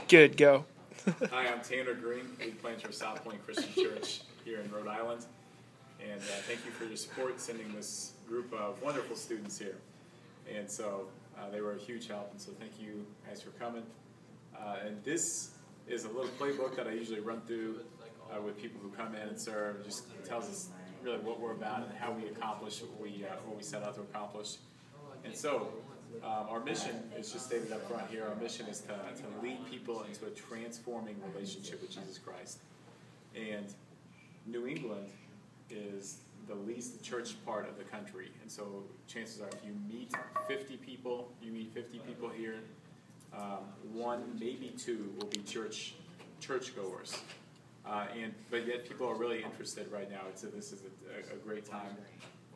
Good, go. Hi, I'm Tanner Green, lead planter of South Pointe Christian Church here in Rhode Island. And thank you for your support sending this group of wonderful students here. And so they were a huge help, and so thank you guys for coming. And this is a little playbook that I usually run through with people who come in and serve. It just tells us really what we're about and how we accomplish what we set out to accomplish. And so our mission is just stated up front here. Our mission is to lead people into a transforming relationship with Jesus Christ. And New England is the least church part of the country. And so chances are if you meet 50 people, here, one, maybe two will be churchgoers. But yet people are really interested right now. This is a great time.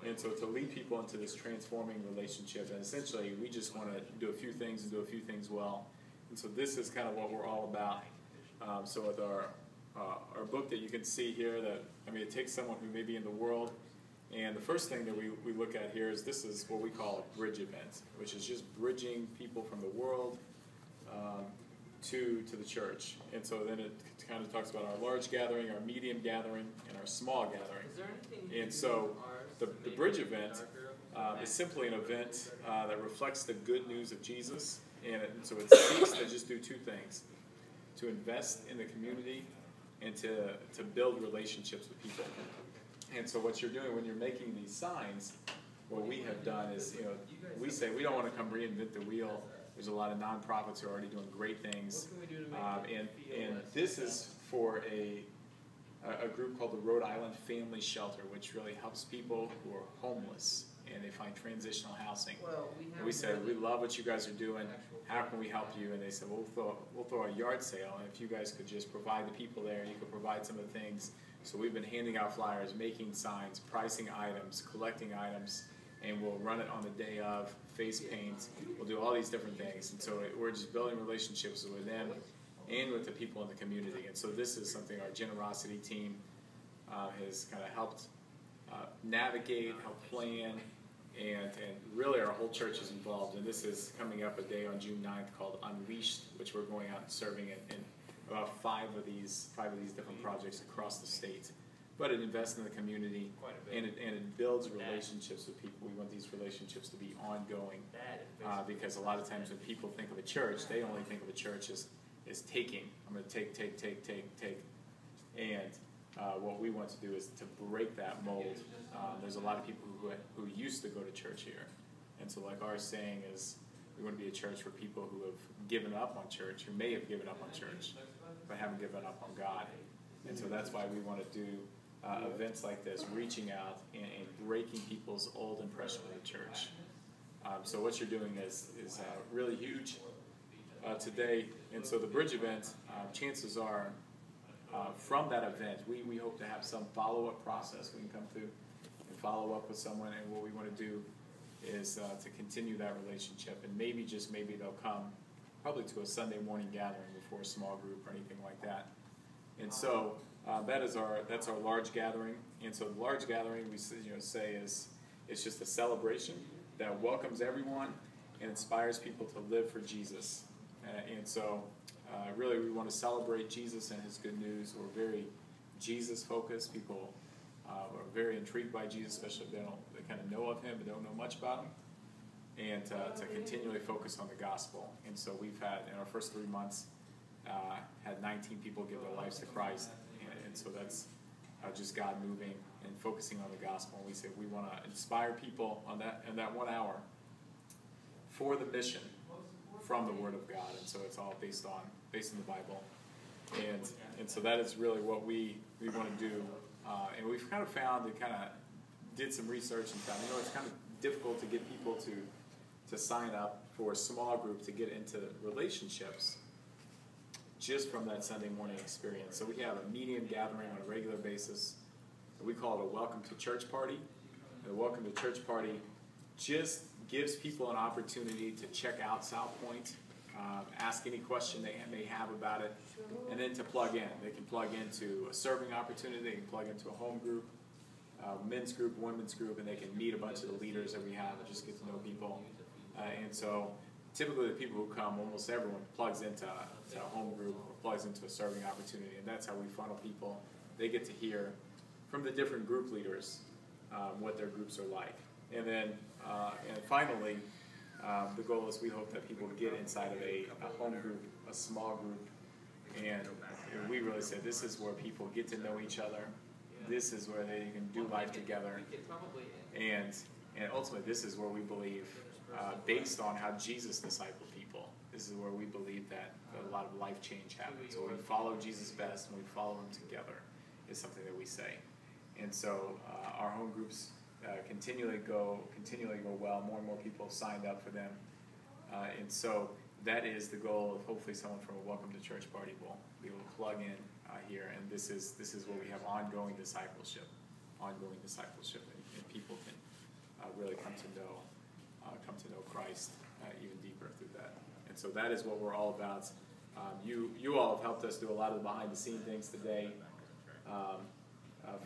And so to lead people into this transforming relationship, and essentially we just want to do a few things and do a few things well. And so this is kind of what we're all about. So with our book that you can see here, it takes someone who may be in the world, and the first thing that we look at here is this is what we call a bridge event, which is just bridging people from the world to the church. And so then it kind of talks about our large gathering, our medium gathering, and our small gathering. And so the bridge event is simply an event that reflects the good news of Jesus, and so it seeks to just do two things: to invest in the community and to build relationships with people. And so what you're doing when you're making these signs, what we have done is, we say we don't want to come reinvent the wheel. There's a lot of nonprofits who are already doing great things, and this is for a group called the Rhode Island Family Shelter, which really helps people who are homeless and they find transitional housing. And we said, we love what you guys are doing. How can we help you? And they said, we'll throw a yard sale, and if you guys could just provide the people there, you could provide some of the things. So we've been handing out flyers, making signs, pricing items, collecting items, and we'll run it on the day of, face paint. We'll do all these different things. And so we're just building relationships with them and with the people in the community. And so this is something our generosity team has kind of helped navigate, help plan, and really our whole church is involved. And this is coming up a day on June 9th called Unleashed, which we're going out and serving in about five of these different projects across the state. But it invests in the community, and it builds relationships with people. We want these relationships to be ongoing, because a lot of times when people think of a church, they only think of a church as taking. I'm going to take. And what we want to do is to break that mold. There's a lot of people who used to go to church here. And so like our saying is, we want to be a church for people who have given up on church, who may have given up on church, but haven't given up on God. And so that's why we want to do events like this, reaching out and breaking people's old impression of the church. So what you're doing is really huge today. And so the bridge event, chances are from that event, we hope to have some follow-up process. We can come through and follow up with someone, and what we want to do is to continue that relationship, and maybe they'll come probably to a Sunday morning gathering before a small group or anything like that. And so that's our large gathering. And so the large gathering we say is it's just a celebration that welcomes everyone and inspires people to live for Jesus. And so really we want to celebrate Jesus and his good news. We're very Jesus focused. People are very intrigued by Jesus, especially if they kind of know of him but don't know much about him. And to continually focus on the gospel. And so we've had, in our first 3 months, had 19 people give their lives to Christ. And so that's just God moving and focusing on the gospel. And we say we want to inspire people in that 1 hour for the mission from the Word of God. And so it's all based in the Bible. And so that is really what we want to do. And we've kind of found, did some research and found, it's kind of difficult to get people to sign up for a small group to get into relationships just from that Sunday morning experience. So we have a medium gathering on a regular basis. We call it a Welcome to Church Party. And the Welcome to Church Party just gives people an opportunity to check out South Pointe, ask any question they may have about it, and then to plug in. They can plug into a serving opportunity, they can plug into a home group, men's group, women's group, and they can meet a bunch of the leaders that we have and just get to know people. And so typically the people who come, almost everyone plugs into to a home group or plugs into a serving opportunity, and that's how we funnel people. They get to hear from the different group leaders what their groups are like. And then, and finally, the goal is we hope that people get inside of a home group, a small group, and we really say this is where people get to know each other. This is where they can do life together, and ultimately this is where we believe, based on how Jesus discipled people, this is where we believe that a lot of life change happens. When we follow Jesus best and we follow him together is something that we say. And so our home groups continually go well. More and more people have signed up for them, and so that is the goal of hopefully someone from a Welcome to Church party will be able to plug in here, and this is where we have ongoing discipleship, and people can really come to know Christ even deeper through that. And so that is what we're all about. You all have helped us do a lot of the behind the scene things today.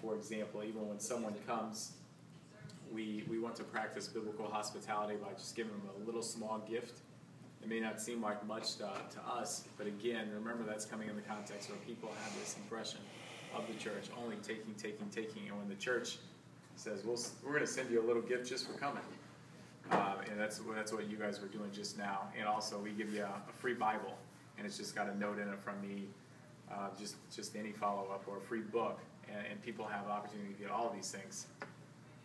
For example, even when someone comes, we want to practice biblical hospitality by just giving them a little small gift. It may not seem like much to us, but again, remember that's coming in the context where people have this impression of the church, only taking. And when the church says, well, we're going to send you a little gift just for coming. And that's what you guys were doing just now. And also, we give you a free Bible, and it's just got a note in it from me, just any follow-up, or a free book. And people have the opportunity to get all of these things.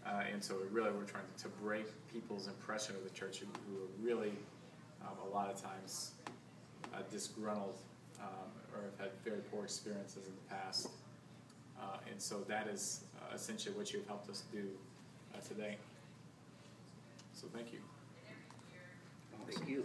And so we're trying to break people's impression of the church who are really a lot of times disgruntled or have had very poor experiences in the past. And so that is essentially what you've helped us do today. So thank you. Thank you.